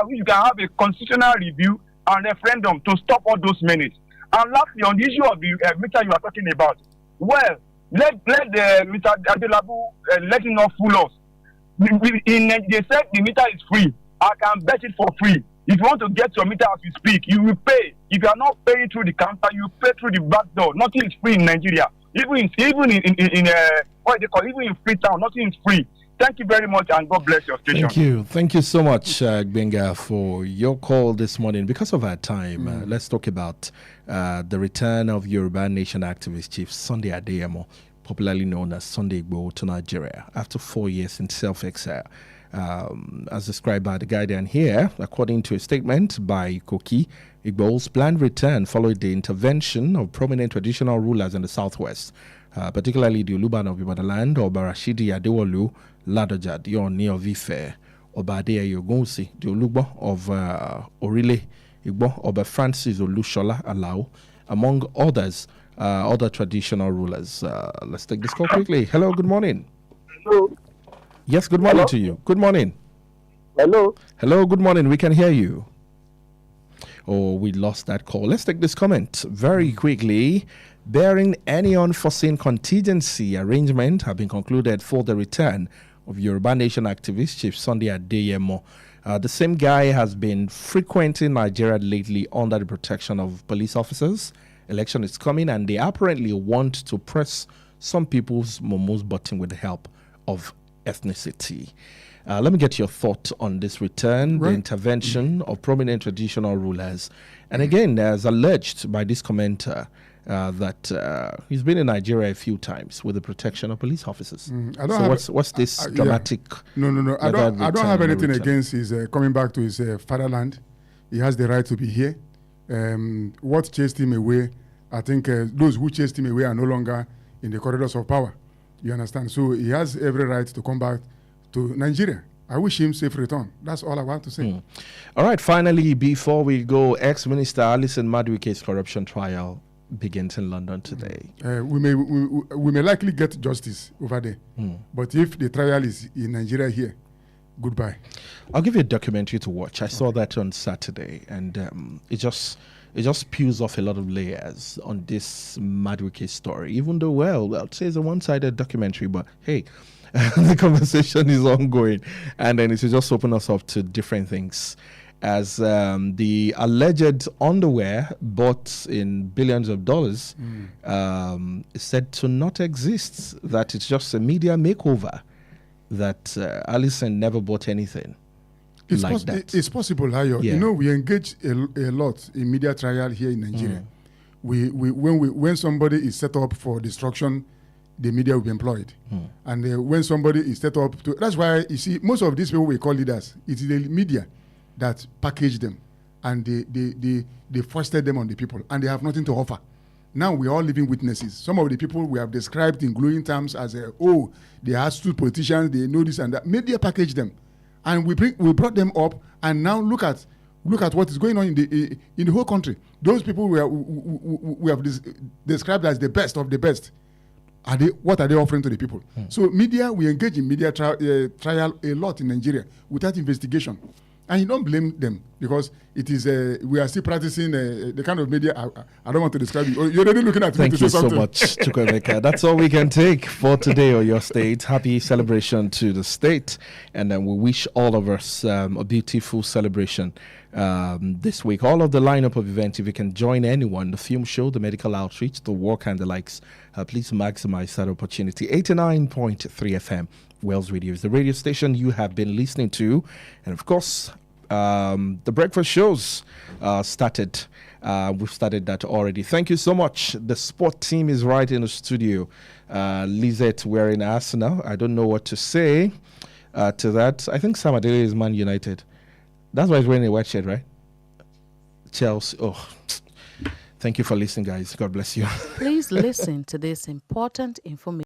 You can have a constitutional review and referendum to stop all those menaces. And lastly, on the issue of the meter you are talking about, well, let Mr. Adedamola let him not fool us. They said the meter is free. I can bet it for free. If you want to get your meter as we speak, you will pay. If you are not paying through the counter, you pay through the back door. Nothing is free in Nigeria. Even in what they call, even in Freetown, nothing is free. Thank you very much, and God bless your station. Thank you so much, Gbenga, for your call this morning. Because of our time, let's talk about the return of Yoruba Nation activist Chief Sunday Adeyemo, popularly known as Sunday AGBEYEWO, to Nigeria after 4 years in self-exile. As described by The Guardian here, according to a statement by Koki, AGBEYEWO's planned return followed the intervention of prominent traditional rulers in the southwest, particularly the Oluban of Ibadan, Oba Rashidi Adewolu Ladoja, the Oni of Ife, Oba Adeyeye Ogunwusi, the Olugbo of Orile Igbo, Oba Francis Olushola Alao, among others, other traditional rulers. Let's take this call quickly. Hello, good morning. Hello. Yes, good morning to you. Good morning. Hello. Hello, good morning. We can hear you. Oh, we lost that call. Let's take this comment very quickly. Bearing any unforeseen contingency, arrangement have been concluded for the return of Yoruba Nation activist Chief Sunday Adeyemo. The same guy has been frequenting Nigeria lately under the protection of police officers. Election is coming, and they apparently want to press some people's momos button with the help of ethnicity. Let me get your thought on this return, the intervention of prominent traditional rulers. And again, as alleged by this commenter, that he's been in Nigeria a few times with the protection of police officers. What's this dramatic? No. I don't have anything against his coming back to his fatherland. He has the right to be here. What chased him away, I think those who chased him away are no longer in the corridors of power. You understand? So he has every right to come back to Nigeria. I wish him safe return. That's all I want to say. All right, finally, before we go, ex-minister Alison Maduike's corruption trial begins in London today. We may likely get justice over there. But if the trial is in Nigeria here, goodbye. I'll give you a documentary to watch. I saw that on Saturday, and it just peels off a lot of layers on this Maduike story. Even though, well, I'd say it's a one-sided documentary, but hey, the conversation is ongoing, and then it will just open us up to different things. As the alleged underwear bought in billions of dollars is said to not exist, that it's just a media makeover, that Alison never bought anything like that. It's possible, Hayo. Yeah. You know, we engage a lot in media trial here in Nigeria. When somebody is set up for destruction, the media will be employed. And when somebody is set up to... That's why, you see, most of these people we call leaders, it's the media that package them, and they foisted them on the people, and they have nothing to offer. Now we are all living witnesses. Some of the people we have described in glowing terms as they are astute politicians, they know this and that. Media package them, and we brought them up, and now look at what is going on in the whole country. Those people we have described as the best of the best. What are they offering to the people? So media, we engage in media trial a lot in Nigeria without investigation. And you don't blame them, because it is we are still practicing the kind of media I don't want to describe it. You're already looking at me to say something. Thank you so much, Chukwemeka. That's all we can take for today on your state. Happy celebration to the state, and then we wish all of us a beautiful celebration this week. All of the lineup of events, if you can join anyone, the film show, the medical outreach, the walk and the likes, please maximize that opportunity. 89.3 FM. Wells Radio is the radio station you have been listening to. And of course, the breakfast shows started. We've started that already. Thank you so much. The sport team is right in the studio. Lizette wearing Arsenal. I don't know what to say to that. I think Sam Adele is Man United. That's why he's wearing a white shirt, right? Chelsea. Oh, thank you for listening, guys. God bless you. Please listen to this important information.